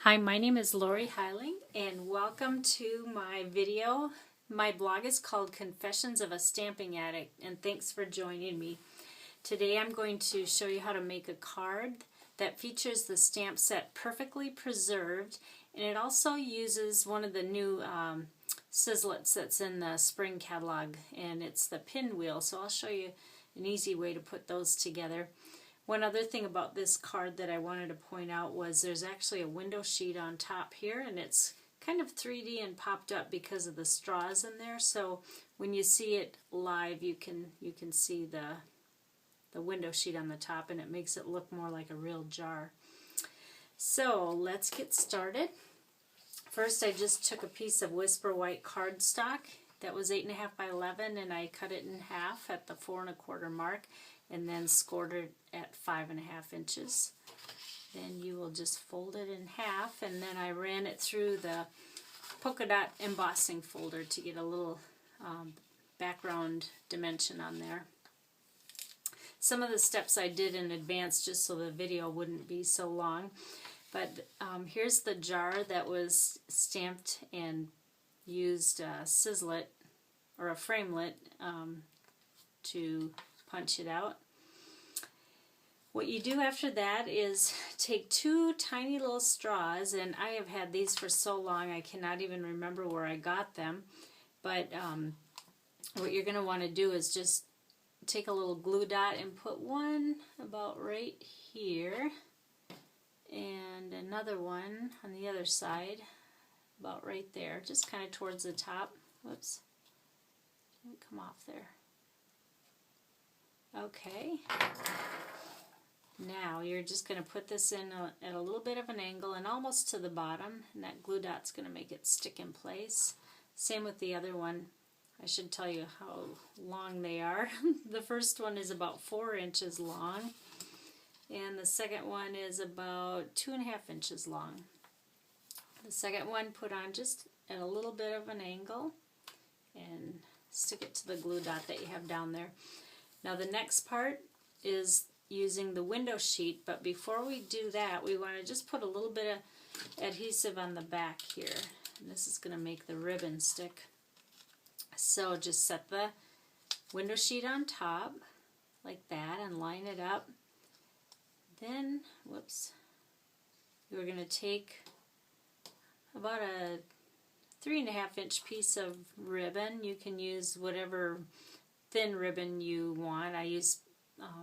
Hi, my name is Lorri Heiling and welcome to my video. My blog is called Confessions of a Stamping Addict and thanks for joining me. Today I'm going to show you how to make a card that features the stamp set perfectly preserved, and it also uses one of the new sizzlets that's in the spring catalog, and it's the Pinwheel, so I'll show you an easy way to put those together. One other thing about this card that I wanted to point out was there's actually a window sheet on top here, and it's kind of 3D and popped up because of the straws in there. So when you see it live, you can see the window sheet on the top, and it makes it look more like a real jar. So let's get started. First, I just took a piece of Whisper White cardstock that was 8.5 by 11, and I cut it in half at the 4 1/4 mark, and then scored it at 5.5 inches. Then you will just fold it in half, and then I ran it through the polka dot embossing folder to get a little background dimension on there. Some of the steps I did in advance just so the video wouldn't be so long. But here's the jar that was stamped and used a sizzlet or a framelit to punch it out. What you do after that is take 2 tiny little straws, and I have had these for so long I cannot even remember where I got them, but what you're going to want to do is just take a little glue dot and put one about right here and another one on the other side about right there, just kind of towards the top. Whoops, didn't come off there. Okay, now you're just going to put this in at a little bit of an angle and almost to the bottom, and that glue dot's going to make it stick in place. Same with the other one. I should tell you how long they are. The first one is about 4 inches long, and the second one is about 2.5 inches long. The second one put on just at a little bit of an angle and stick it to the glue dot that you have down there. Now the next part is using the window sheet, but before we do that we want to just put a little bit of adhesive on the back here, and this is going to make the ribbon stick. So just set the window sheet on top like that and line it up. Then, whoops, you're going to take about a 3.5 inch piece of ribbon. You can use whatever thin ribbon you want. I use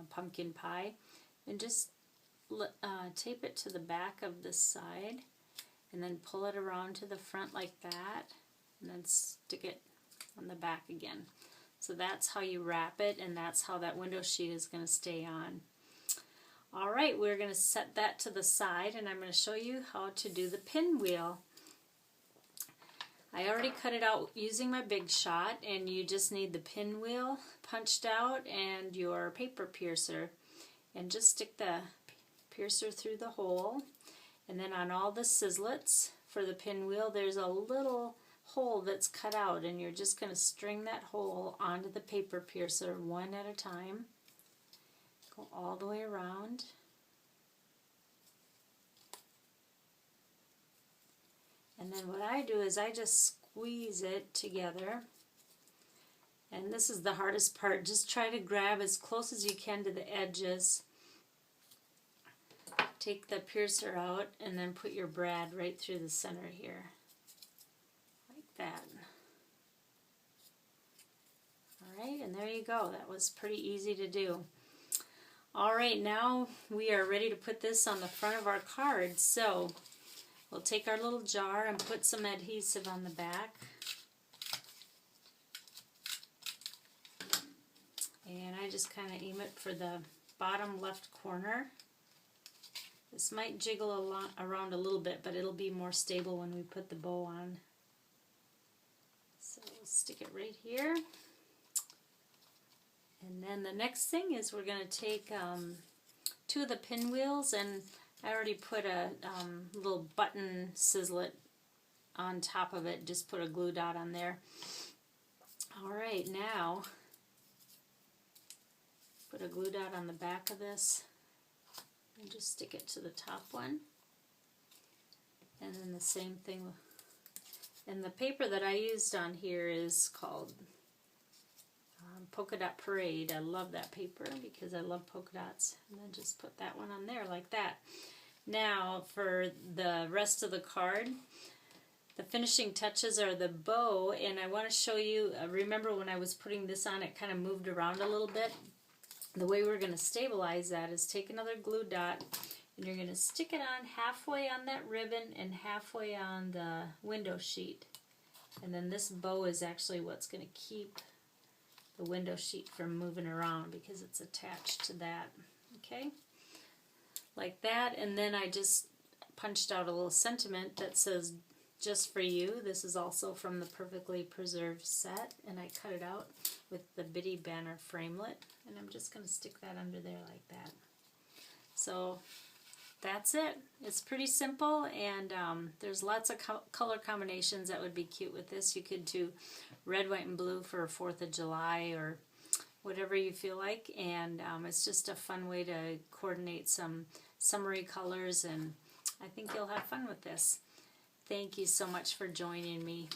pumpkin pie, and just tape it to the back of this side and then pull it around to the front like that, and then stick it on the back again. So that's how you wrap it, and that's how that window sheet is going to stay on. Alright, we're going to set that to the side, and I'm going to show you how to do the pinwheel. I already cut it out using my Big Shot, and you just need the pinwheel punched out and your paper piercer, and just stick the piercer through the hole, and then on all the sizzlets for the pinwheel there's a little hole that's cut out, and you're just going to string that hole onto the paper piercer one at a time. Go all the way around. And then what I do is I just squeeze it together. And this is the hardest part. Just try to grab as close as you can to the edges. Take the piercer out and then put your brad right through the center here. Like that. Alright, and there you go. That was pretty easy to do. Alright, now we are ready to put this on the front of our card. So we'll take our little jar and put some adhesive on the back. And I just kind of aim it for the bottom left corner. This might jiggle around a little bit, but it'll be more stable when we put the bow on. So we'll stick it right here. And then the next thing is we're going to take 2 of the pinwheels, and I already put a little button sizzlet on top of it, just put a glue dot on there. Alright, now put a glue dot on the back of this and just stick it to the top one. And then the same thing. And the paper that I used on here is called Polka Dot Parade. I love that paper because I love polka dots. And then just put that one on there like that. Now for the rest of the card, the finishing touches are the bow, and I want to show you, remember when I was putting this on, it kind of moved around a little bit. The way we're going to stabilize that is take another glue dot, and you're going to stick it on halfway on that ribbon and halfway on the window sheet. And then this bow is actually what's going to keep the window sheet from moving around because it's attached to that. Okay? Like that, and then I just punched out a little sentiment that says, "Just for you." This is also from the Perfectly Preserved set, and I cut it out with the Bitty Banner framelit, and I'm just going to stick that under there like that. So that's it. It's pretty simple, and there's lots of color combinations that would be cute with this. You could do red, white, and blue for 4th of July or whatever you feel like, and it's just a fun way to coordinate some summery colors, and I think you'll have fun with this. Thank you so much for joining me.